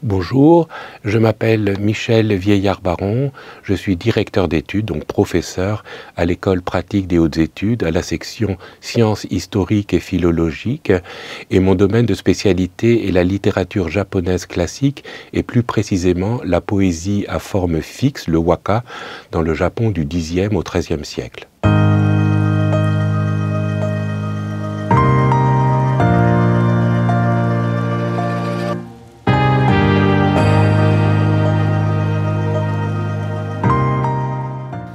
Bonjour, je m'appelle Michel Vieillard-Baron, je suis directeur d'études, donc professeur à l'école pratique des hautes études, à la section sciences historiques et philologiques, et mon domaine de spécialité est la littérature japonaise classique et plus précisément la poésie à forme fixe, le waka, dans le Japon du Xe au XIIIe siècle.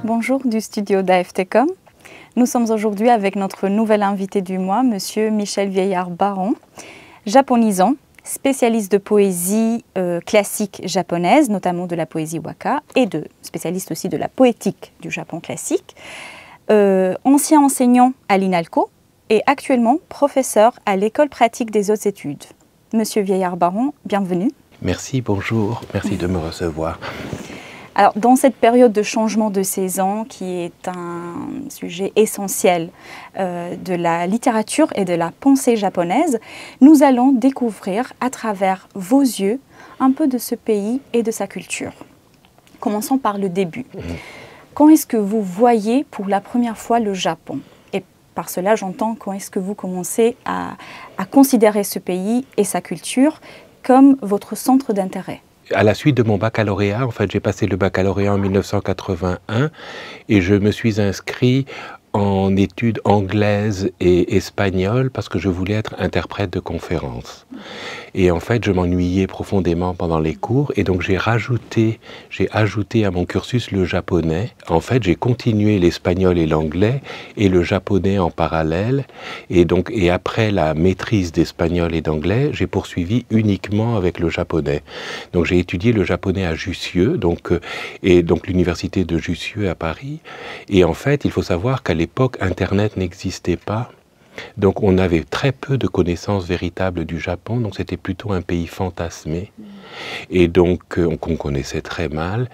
Bonjour du studio d'AFTCOM. Nous sommes aujourd'hui avec notre nouvel invité du mois, Monsieur Michel Vieillard-Baron, japonisant, spécialiste de poésie classique japonaise, notamment de la poésie waka, et spécialiste aussi de la poétique du Japon classique, ancien enseignant à l'INALCO et actuellement professeur à l'école pratique des hautes études. Monsieur Vieillard-Baron, bienvenue. Merci, bonjour, merci de me recevoir. Alors, dans cette période de changement de saison, qui est un sujet essentiel de la littérature et de la pensée japonaise, nous allons découvrir à travers vos yeux un peu de ce pays et de sa culture. Commençons par le début. Quand est-ce que vous voyez pour la première fois le Japon? Et par cela, j'entends quand est-ce que vous commencez à considérer ce pays et sa culture comme votre centre d'intérêt? À la suite de mon baccalauréat, en fait, j'ai passé le baccalauréat en 1981 et je me suis inscrit en études anglaises et espagnoles parce que je voulais être interprète de conférences. Et en fait, je m'ennuyais profondément pendant les cours et donc j'ai ajouté à mon cursus le japonais. En fait, j'ai continué l'espagnol et l'anglais et le japonais en parallèle. Et après la maîtrise d'espagnol et d'anglais, j'ai poursuivi uniquement avec le japonais. Donc j'ai étudié le japonais à Jussieu, donc l'université de Jussieu à Paris. Et en fait, il faut savoir qu'à l'époque, Internet n'existait pas. Donc on avait très peu de connaissances véritables du Japon, donc c'était plutôt un pays fantasmé, et donc qu'on connaissait très mal.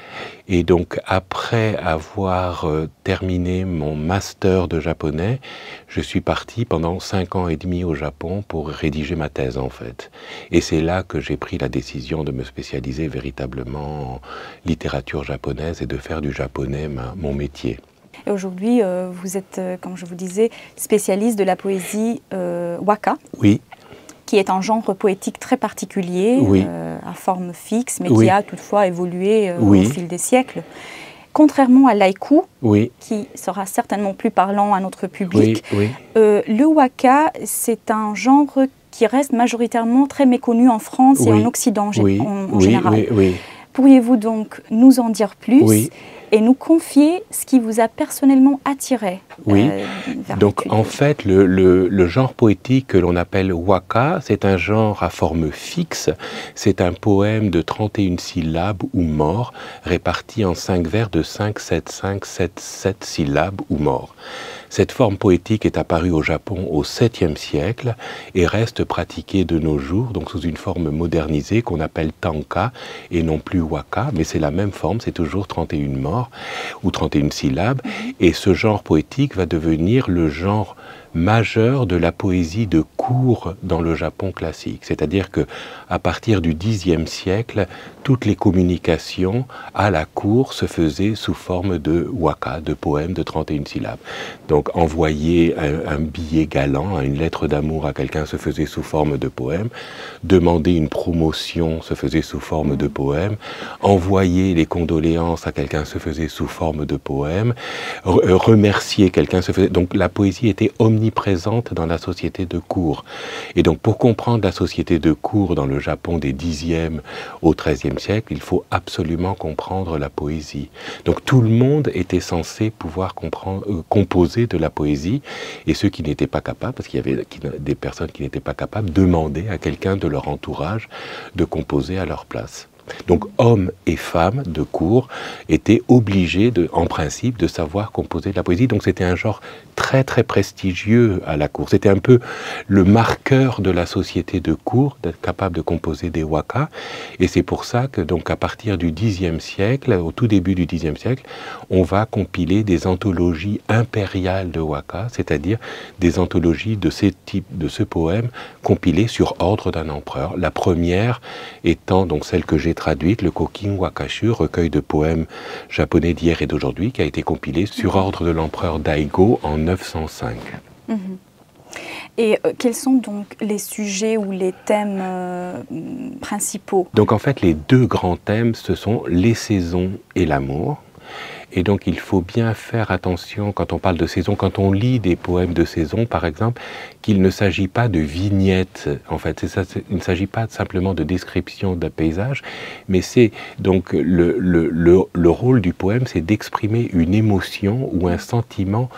Et donc après avoir terminé mon master de japonais, je suis parti pendant 5 ans et demi au Japon pour rédiger ma thèse en fait. Et c'est là que j'ai pris la décision de me spécialiser véritablement en littérature japonaise et de faire du japonais mon métier. Aujourd'hui, vous êtes, comme je vous disais, spécialiste de la poésie waka, oui, qui est un genre poétique très particulier, oui, à forme fixe, mais oui, qui a toutefois évolué oui, au fil des siècles. Contrairement à l'haïku, oui, qui sera certainement plus parlant à notre public, oui, le waka, c'est un genre qui reste majoritairement très méconnu en France et en Occident en général. Pourriez-vous donc nous en dire plus et nous confier ce qui vous a personnellement attiré vers donc en fait, le genre poétique que l'on appelle waka, c'est un genre à forme fixe. C'est un poème de 31 syllabes ou morts, réparti en 5 vers de 5, 7, 5, 7, 7 syllabes ou morts. Cette forme poétique est apparue au Japon au 7e siècle et reste pratiquée de nos jours, donc sous une forme modernisée qu'on appelle tanka et non plus waka, mais c'est la même forme, c'est toujours 31 morts ou 31 syllabes. Et ce genre poétique va devenir le genre majeur de la poésie de cour dans le Japon classique. C'est-à-dire que à partir du Xe siècle, toutes les communications à la cour se faisaient sous forme de waka, de poèmes de 31 syllabes. Donc envoyer un billet galant, une lettre d'amour à quelqu'un se faisait sous forme de poème, demander une promotion se faisait sous forme de poème, envoyer les condoléances à quelqu'un se faisait sous forme de poème, remercier quelqu'un se faisait... Donc la poésie était omniprésente dans la société de cour. Et donc pour comprendre la société de cour dans le Japon des Xe au XIIIe siècle, il faut absolument comprendre la poésie. Donc tout le monde était censé pouvoir composer de la poésie, et ceux qui n'étaient pas capables, parce qu'il y avait des personnes qui n'étaient pas capables, demandaient à quelqu'un de leur entourage de composer à leur place. Donc hommes et femmes de cour étaient obligés, en principe, de savoir composer de la poésie. Donc c'était un genre très très prestigieux à la cour. C'était un peu le marqueur de la société de cour, d'être capable de composer des wakas. Et c'est pour ça que, donc, à partir du Xe siècle, au tout début du Xe siècle, on va compiler des anthologies impériales de wakas, c'est-à-dire des anthologies de ce poème compilées sur ordre d'un empereur. La première étant donc celle que j'ai traduite, le Kokin Wakashu, recueil de poèmes japonais d'hier et d'aujourd'hui, qui a été compilé sur ordre de l'empereur Daigo en 905. Et quels sont donc les sujets ou les thèmes principaux? Donc en fait, les deux grands thèmes, ce sont les saisons et l'amour. Et donc il faut bien faire attention quand on parle de saison, quand on lit des poèmes de saison par exemple, qu'il ne s'agit pas de vignettes, en fait, il ne s'agit pas simplement de description d'un paysage, mais c'est donc le rôle du poème, c'est d'exprimer une émotion ou un sentiment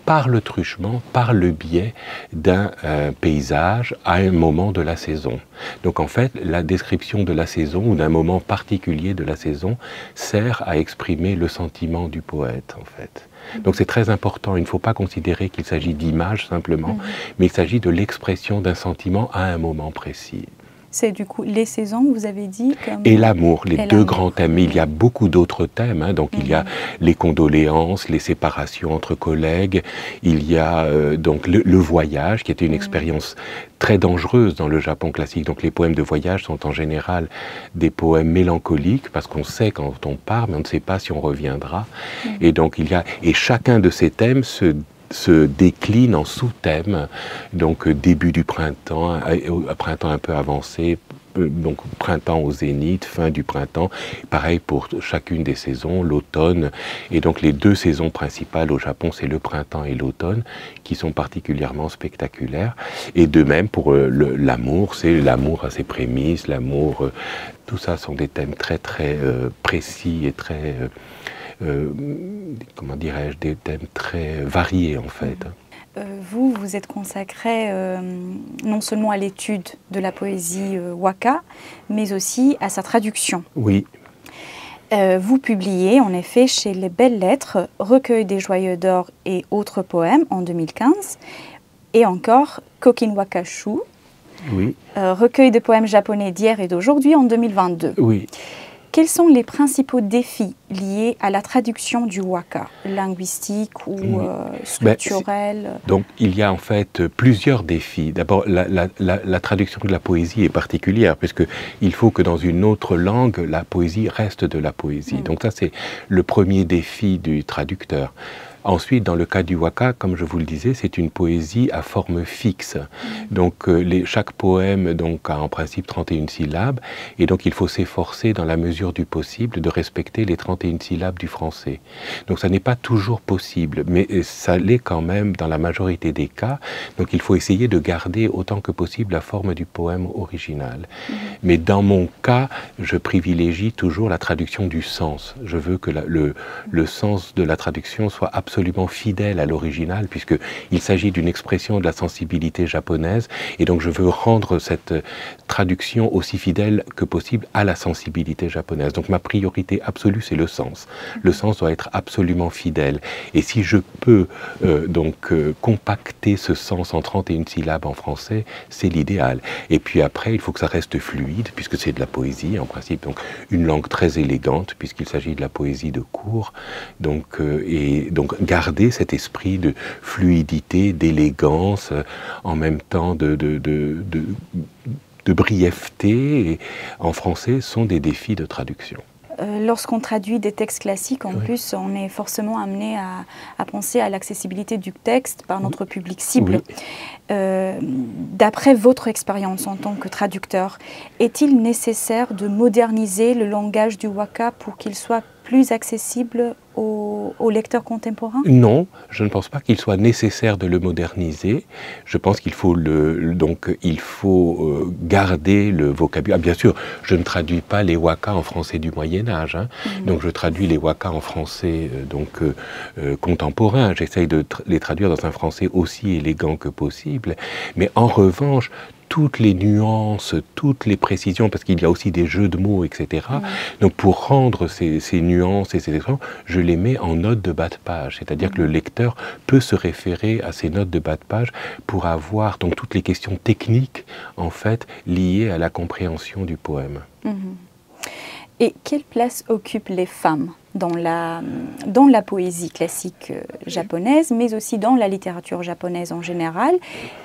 par le truchement, par le biais d'un paysage à un moment de la saison. Donc en fait, la description de la saison ou d'un moment particulier de la saison sert à exprimer le sentiment du poète, en fait. Donc c'est très important, il ne faut pas considérer qu'il s'agit d'images simplement, mais il s'agit de l'expression d'un sentiment à un moment précis. C'est du coup les saisons, vous avez dit comme... Et l'amour, les deux grands thèmes. Il y a beaucoup d'autres thèmes, hein. Donc il y a les condoléances, les séparations entre collègues, il y a donc le voyage, qui était une expérience très dangereuse dans le Japon classique. Donc les poèmes de voyage sont en général des poèmes mélancoliques, parce qu'on sait quand on part, mais on ne sait pas si on reviendra. Et donc et chacun de ces thèmes se décline en sous-thèmes, donc début du printemps, printemps un peu avancé, donc printemps au zénith, fin du printemps, pareil pour chacune des saisons, l'automne, et donc les deux saisons principales au Japon, c'est le printemps et l'automne, qui sont particulièrement spectaculaires, et de même pour l'amour, c'est l'amour à ses prémices, l'amour, tout ça sont des thèmes très très précis et très... comment dirais-je, des thèmes très variés en fait. Vous êtes consacré non seulement à l'étude de la poésie waka, mais aussi à sa traduction. Oui. Vous publiez en effet chez Les Belles Lettres, Recueil des Joyeux d'Or et autres poèmes en 2015, et encore Kokin Wakashu, oui. Recueil de poèmes japonais d'hier et d'aujourd'hui en 2022. Oui. Quels sont les principaux défis liés à la traduction du waka, linguistique ou structurel? Donc il y a en fait plusieurs défis. D'abord, la traduction de la poésie est particulière, puisqu'il faut que dans une autre langue, la poésie reste de la poésie. Donc ça, c'est le premier défi du traducteur. Ensuite, dans le cas du waka, comme je vous le disais, c'est une poésie à forme fixe. Donc chaque poème donc, a en principe 31 syllabes, et donc il faut s'efforcer dans la mesure du possible de respecter les 31 syllabes du français. Donc ça n'est pas toujours possible, mais ça l'est quand même dans la majorité des cas. Donc il faut essayer de garder autant que possible la forme du poème original. Mais dans mon cas, je privilégie toujours la traduction du sens. Je veux que le sens de la traduction soit absolument fidèle à l'original, puisqu'il s'agit d'une expression de la sensibilité japonaise, et donc je veux rendre cette traduction aussi fidèle que possible à la sensibilité japonaise. Donc ma priorité absolue, c'est le sens. Le sens doit être absolument fidèle. Et si je peux compacter ce sens en 31 syllabes en français, c'est l'idéal. Et puis après, il faut que ça reste fluide, puisque c'est de la poésie en principe, donc une langue très élégante, puisqu'il s'agit de la poésie de cour. Donc garder cet esprit de fluidité, d'élégance, en même temps de brièveté, et en français, sont des défis de traduction. Lorsqu'on traduit des textes classiques, en plus, on est forcément amené à penser à l'accessibilité du texte par notre public cible. D'après votre expérience en tant que traducteur, est-il nécessaire de moderniser le langage du waka pour qu'il soit plus accessible aux lecteurs contemporains? Non, je ne pense pas qu'il soit nécessaire de le moderniser. Je pense qu'il faut garder le vocabulaire. Bien sûr, je ne traduis pas les wakas en français du Moyen-Âge, hein. Donc je traduis les wakas en français contemporain. J'essaye de les traduire dans un français aussi élégant que possible. Mais en revanche, toutes les nuances, toutes les précisions, parce qu'il y a aussi des jeux de mots, etc. Donc pour rendre ces nuances et ces expressions, je les mets en notes de bas de page. C'est-à-dire que le lecteur peut se référer à ces notes de bas de page pour avoir donc toutes les questions techniques, en fait, liées à la compréhension du poème. Et quelle place occupent les femmes dans la poésie classique japonaise, mais aussi dans la littérature japonaise en général?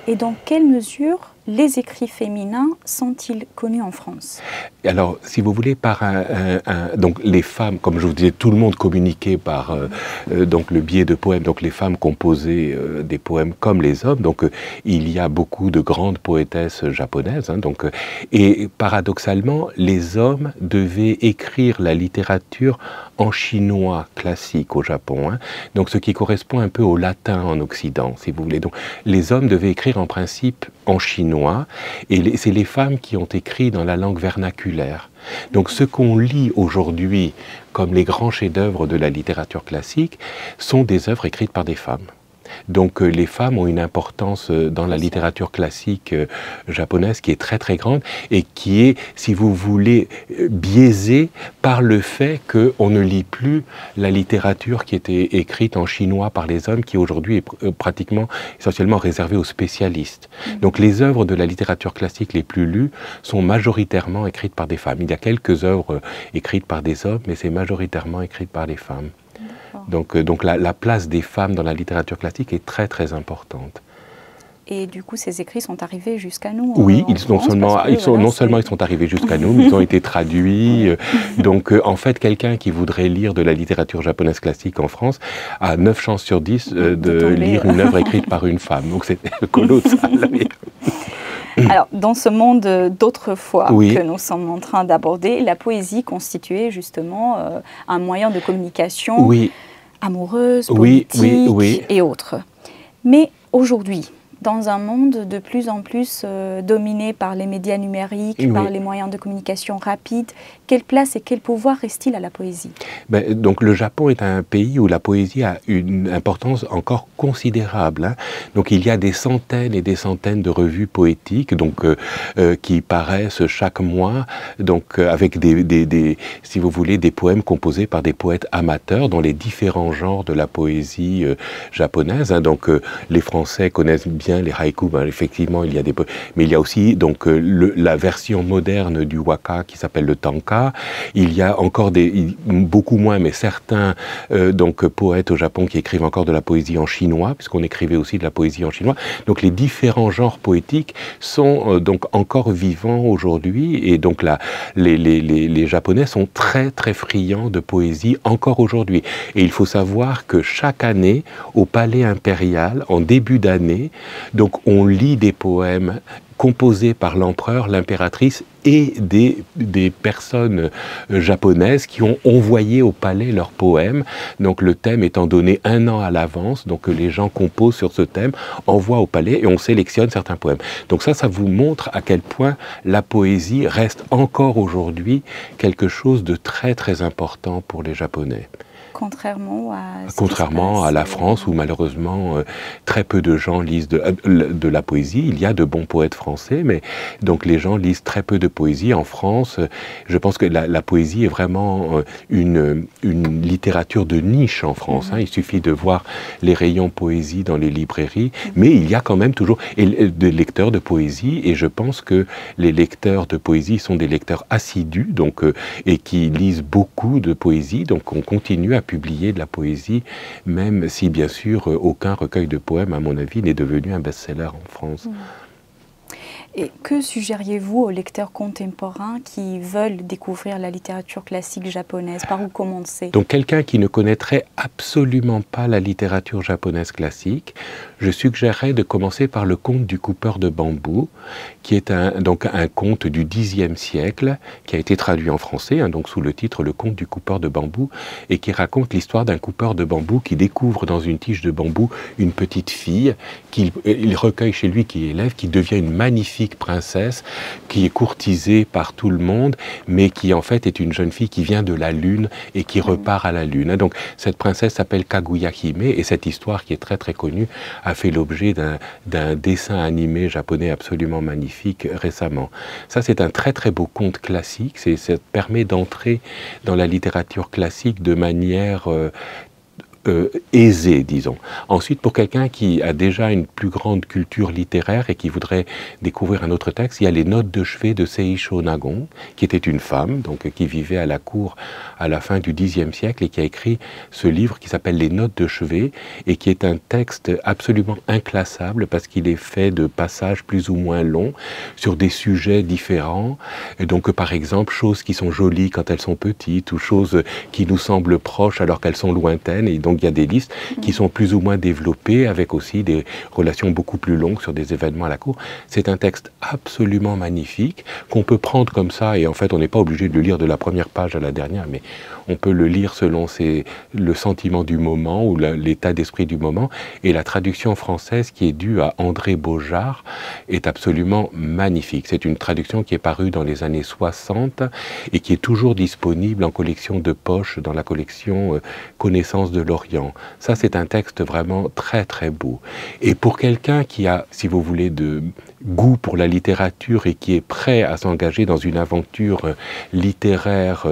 Et dans quelle mesure les écrits féminins sont-ils connus en France? Alors, si vous voulez, donc les femmes, comme je vous disais, tout le monde communiquait par donc le biais de poèmes. Donc les femmes composaient des poèmes comme les hommes. Donc il y a beaucoup de grandes poétesses japonaises. Hein, donc, et paradoxalement, les hommes devaient écrire la littérature en chinois classique au Japon. Hein, donc ce qui correspond un peu au latin en Occident, si vous voulez. Donc les hommes devaient écrire en principe en chinois, et c'est les femmes qui ont écrit dans la langue vernaculaire. Donc ce qu'on lit aujourd'hui comme les grands chefs-d'œuvre de la littérature classique sont des œuvres écrites par des femmes. Donc les femmes ont une importance dans la littérature classique japonaise qui est très très grande et qui est, si vous voulez, biaisée par le fait qu'on ne lit plus la littérature qui était écrite en chinois par les hommes, qui aujourd'hui est pratiquement essentiellement réservée aux spécialistes. Donc les œuvres de la littérature classique les plus lues sont majoritairement écrites par des femmes. Il y a quelques œuvres écrites par des hommes, mais c'est majoritairement écrites par des femmes. Donc la place des femmes dans la littérature classique est très très importante. Et du coup, ces écrits sont arrivés jusqu'à nous. Oui, non seulement ils sont arrivés jusqu'à nous, mais ils ont été traduits. Donc, en fait, quelqu'un qui voudrait lire de la littérature japonaise classique en France a 9 chances sur 10 de lire une œuvre écrite par une femme. Donc, c'est colossal. Alors, dans ce monde d'autrefois que nous sommes en train d'aborder, la poésie constituait justement un moyen de communication amoureuse, politique et autres. Mais aujourd'hui, dans un monde de plus en plus dominé par les médias numériques, par les moyens de communication rapides, quelle place et quel pouvoir reste-t-il à la poésie? Donc le Japon est un pays où la poésie a une importance encore considérable. Hein. Donc il y a des centaines et des centaines de revues poétiques donc, qui paraissent chaque mois donc, avec si vous voulez, des poèmes composés par des poètes amateurs dans les différents genres de la poésie japonaise. Hein. Donc les Français connaissent bien les haïkus, effectivement il y a des poèmes, mais il y a aussi donc, la version moderne du waka qui s'appelle le tanka. Il y a encore beaucoup moins, mais certains donc, poètes au Japon qui écrivent encore de la poésie en chinois, puisqu'on écrivait aussi de la poésie en chinois. Donc les différents genres poétiques sont donc encore vivants aujourd'hui, et donc les Japonais sont très très friands de poésie encore aujourd'hui. Et il faut savoir que chaque année, au Palais Impérial, en début d'année, donc on lit des poèmes composés par l'empereur, l'impératrice et des personnes japonaises qui ont envoyé au palais leurs poèmes. Donc le thème étant donné 1 an à l'avance, donc les gens composent sur ce thème, envoient au palais et on sélectionne certains poèmes. Donc ça vous montre à quel point la poésie reste encore aujourd'hui quelque chose de très très important pour les Japonais. Contrairement à la France, où malheureusement très peu de gens lisent de la poésie. Il y a de bons poètes français, mais donc les gens lisent très peu de poésie. En France, je pense que la poésie est vraiment une littérature de niche en France. Hein. Il suffit de voir les rayons poésie dans les librairies, mais il y a quand même toujours des lecteurs de poésie, et je pense que les lecteurs de poésie sont des lecteurs assidus, donc, et qui lisent beaucoup de poésie, donc on continue à publier de la poésie, même si bien sûr aucun recueil de poèmes, à mon avis, n'est devenu un best-seller en France. Et que suggériez-vous aux lecteurs contemporains qui veulent découvrir la littérature classique japonaise? Par où commencer? Donc quelqu'un qui ne connaîtrait absolument pas la littérature japonaise classique, je suggérerais de commencer par le conte du coupeur de bambou, qui est donc un conte du Xe siècle, qui a été traduit en français, hein, donc sous le titre Le conte du coupeur de bambou, et qui raconte l'histoire d'un coupeur de bambou qui découvre dans une tige de bambou une petite fille, qu'il recueille chez lui, qui élève, qui devient une magnifique magnifique princesse qui est courtisée par tout le monde, mais qui en fait est une jeune fille qui vient de la Lune et qui repart à la Lune. Donc cette princesse s'appelle Kaguya Hime, et cette histoire qui est très très connue a fait l'objet d'un dessin animé japonais absolument magnifique récemment. Ça, c'est un très très beau conte classique, ça permet d'entrer dans la littérature classique de manière aisé, disons. Ensuite, pour quelqu'un qui a déjà une plus grande culture littéraire et qui voudrait découvrir un autre texte, il y a les Notes de chevet de Seisho Nagon, qui était une femme, donc qui vivait à la cour à la fin du Xe siècle et qui a écrit ce livre qui s'appelle Les Notes de chevet et qui est un texte absolument inclassable parce qu'il est fait de passages plus ou moins longs sur des sujets différents. Et donc, par exemple, choses qui sont jolies quand elles sont petites ou choses qui nous semblent proches alors qu'elles sont lointaines. Et donc, il y a des listes qui sont plus ou moins développées avec aussi des relations beaucoup plus longues sur des événements à la cour. C'est un texte absolument magnifique qu'on peut prendre comme ça et en fait on n'est pas obligé de le lire de la première page à la dernière, mais on peut le lire selon le sentiment du moment ou l'état d'esprit du moment. Et la traduction française qui est due à André Beaujard est absolument magnifique. C'est une traduction qui est parue dans les années 60 et qui est toujours disponible en collection de poche dans la collection Connaissance de l'Orient. Ça, c'est un texte vraiment très très beau. Et pour quelqu'un qui a, si vous voulez, de goût pour la littérature et qui est prêt à s'engager dans une aventure littéraire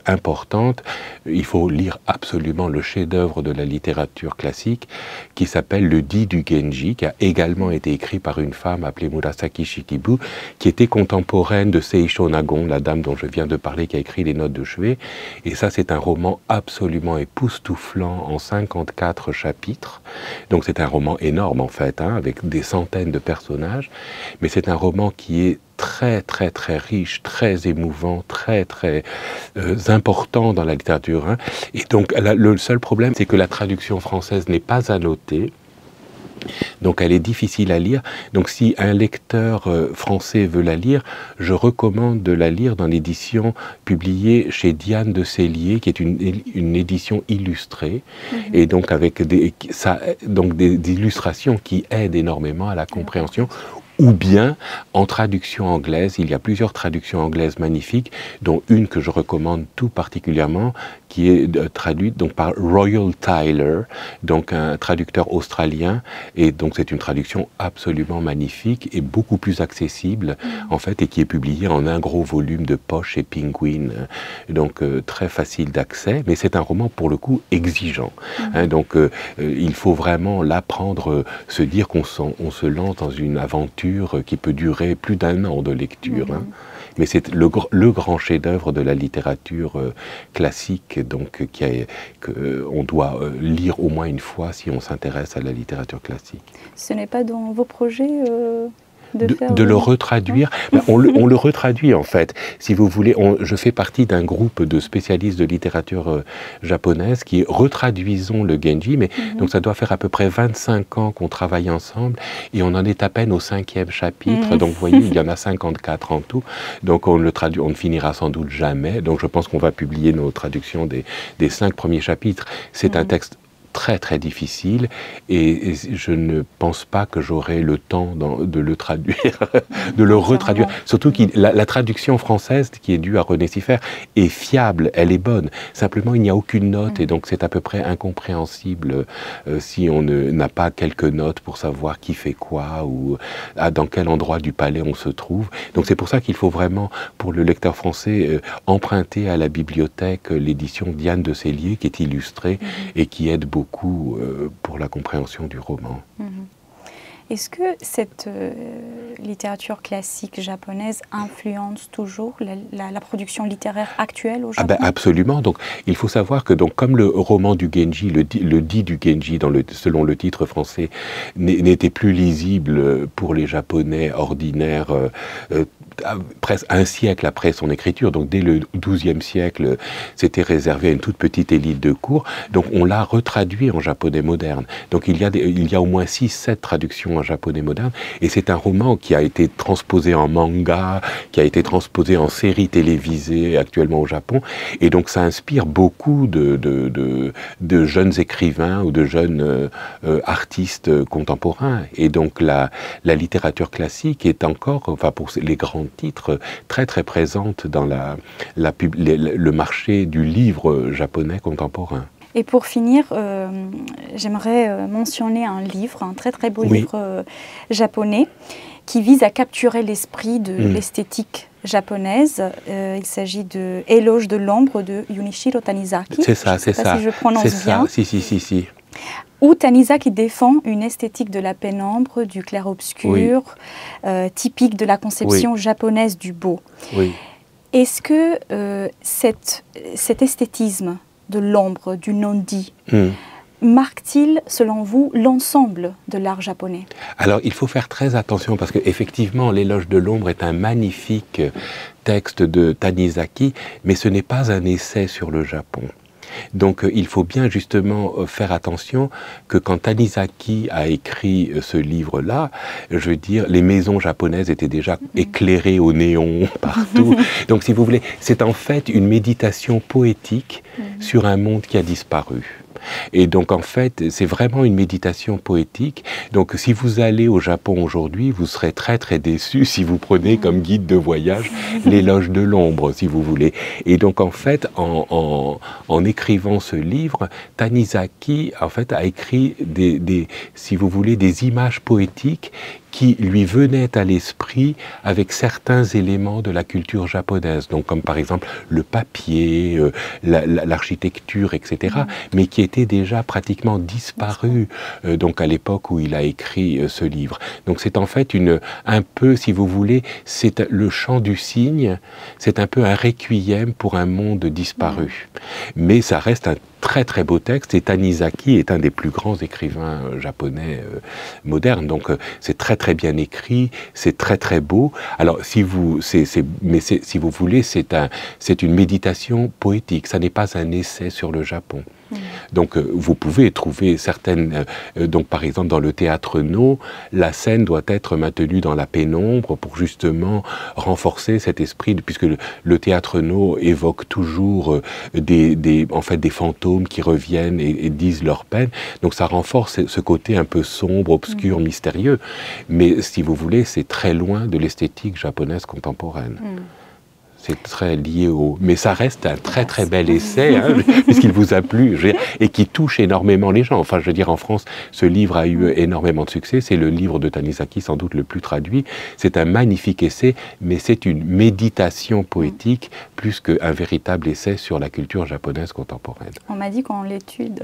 importante, il faut lire absolument le chef-d'œuvre de la littérature classique qui s'appelle Le Dit du Genji, qui a également été écrit par une femme appelée Murasaki Shikibu, qui était contemporaine de Seisho Nagon, la dame dont je viens de parler, qui a écrit Les Notes de chevet. Et ça, c'est un roman absolument époustouflant en 54 chapitres. Donc c'est un roman énorme en fait, avec des centaines de personnages, mais c'est un roman qui est très très très riche, très émouvant, très très important dans la littérature. Et donc le seul problème, c'est que la traduction française n'est pas annotée. Donc elle est difficile à lire. Donc si un lecteur français veut la lire, je recommande de la lire dans l'édition publiée chez Diane de Cellier, qui est une édition illustrée, et donc avec des illustrations qui aident énormément à la compréhension. Ou bien en traduction anglaise, il y a plusieurs traductions anglaises magnifiques, dont une que je recommande tout particulièrement, qui est traduite donc par Royal Tyler, donc un traducteur australien, et donc c'est une traduction absolument magnifique et beaucoup plus accessible en fait, et qui est publiée en un gros volume de poche chez Penguin, donc très facile d'accès, mais c'est un roman pour le coup exigeant. Donc il faut vraiment l'apprendre, se dire qu'on se lance dans une aventure qui peut durer plus d'un an de lecture. Mais c'est le grand chef-d'œuvre de la littérature classique, donc qu'on doit lire au moins une fois si on s'intéresse à la littérature classique. Ce n'est pas dans vos projets de le retraduire. On le retraduit en fait. Si vous voulez, je fais partie d'un groupe de spécialistes de littérature japonaise qui retraduisons le Genji, mais donc ça doit faire à peu près 25 ans qu'on travaille ensemble et on en est à peine au 5e chapitre. Donc vous voyez, il y en a 54 en tout. Donc on ne finira sans doute jamais. Donc je pense qu'on va publier nos traductions des 5 premiers chapitres. C'est un texte très très difficile et je ne pense pas que j'aurai le temps de le traduire, de le retraduire. Surtout que la traduction française qui est due à René Siffert est fiable, elle est bonne. Simplement, il n'y a aucune note et donc c'est à peu près incompréhensible si on n'a pas quelques notes pour savoir qui fait quoi ou dans quel endroit du palais on se trouve. Donc c'est pour ça qu'il faut vraiment, pour le lecteur français, emprunter à la bibliothèque l'édition Diane de Cellier qui est illustrée et qui aide beaucoup pour la compréhension du roman. Est-ce que cette littérature classique japonaise influence toujours la production littéraire actuelle au Japon? Absolument. Donc, il faut savoir que comme le roman du Genji, le dit du Genji, selon le titre français, n'était plus lisible pour les Japonais ordinaires presque un siècle après son écriture, donc dès le XIIe siècle, c'était réservé à une toute petite élite de cour. Donc on l'a retraduit en japonais moderne. Donc il y a au moins 6-7 traductions en japonais moderne, et c'est un roman qui a été transposé en manga, qui a été transposé en série télévisée actuellement au Japon, et donc ça inspire beaucoup de jeunes écrivains ou de jeunes artistes contemporains. Et donc la littérature classique est encore, enfin pour les grands titres, très très présente dans le marché du livre japonais contemporain. Et pour finir, j'aimerais mentionner un livre, un très très beau livre japonais, qui vise à capturer l'esprit de l'esthétique japonaise. Il s'agit de Éloge de l'ombre de Junichiro Tanizaki. C'est ça, c'est ça. Si je prononce bien. Si. Où Tanizaki défend une esthétique de la pénombre, du clair-obscur, typique de la conception japonaise du beau. Oui. Est-ce que cet esthétisme de l'ombre, du non-dit, marque-t-il, selon vous, l'ensemble de l'art japonais? Alors, il faut faire très attention parce qu'effectivement, l'Éloge de l'ombre est un magnifique texte de Tanizaki, mais ce n'est pas un essai sur le Japon. Donc il faut bien justement faire attention que quand Tanizaki a écrit ce livre-là, je veux dire, les maisons japonaises étaient déjà éclairées au néon partout. Donc si vous voulez, c'est en fait une méditation poétique sur un monde qui a disparu. Et donc en fait, c'est vraiment une méditation poétique. Donc si vous allez au Japon aujourd'hui, vous serez très très déçus si vous prenez comme guide de voyage l'Éloge de l'ombre, si vous voulez. Et donc en fait, en écrivant ce livre, Tanizaki en fait a écrit si vous voulez, des images poétiques qui lui venaient à l'esprit avec certains éléments de la culture japonaise, donc comme par exemple le papier, l'architecture, etc., mais qui étaient déjà pratiquement disparus donc à l'époque où il a écrit ce livre. Donc c'est en fait un peu, si vous voulez, c'est le chant du cygne, c'est un peu un requiem pour un monde disparu. Mais ça reste un très très beau texte, et Tanizaki est un des plus grands écrivains japonais modernes, donc c'est très très bien écrit, c'est très très beau. Alors si vous voulez, c'est une méditation poétique, ça n'est pas un essai sur le Japon. Donc vous pouvez trouver certaines, donc par exemple dans le théâtre No, la scène doit être maintenue dans la pénombre pour justement renforcer cet esprit, puisque le théâtre No évoque toujours en fait des fantômes qui reviennent et disent leur peine, donc ça renforce ce côté un peu sombre, obscur, mystérieux, mais si vous voulez, c'est très loin de l'esthétique japonaise contemporaine. C'est très lié au... Mais ça reste un très très bel essai, hein, puisqu'il vous a plu, et qui touche énormément les gens. Enfin, je veux dire, en France, ce livre a eu énormément de succès. C'est le livre de Tanizaki, sans doute le plus traduit. C'est un magnifique essai, mais c'est une méditation poétique plus qu'un véritable essai sur la culture japonaise contemporaine. On m'a dit qu'on l'étude,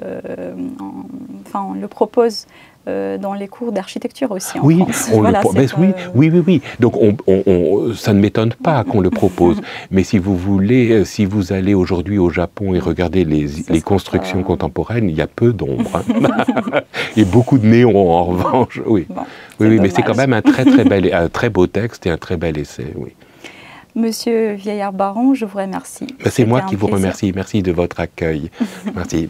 on le propose dans les cours d'architecture aussi en France. Oui. Donc ça ne m'étonne pas qu'on le propose. Mais si vous voulez, si vous allez aujourd'hui au Japon et regardez les constructions contemporaines, il y a peu d'ombre. Hein. Et beaucoup de néons en revanche. Oui, mais c'est quand même un très beau texte et un très bel essai. Oui. Monsieur Vieillard-Baron, je vous remercie. C'est moi qui vous remercie. Merci de votre accueil. Merci.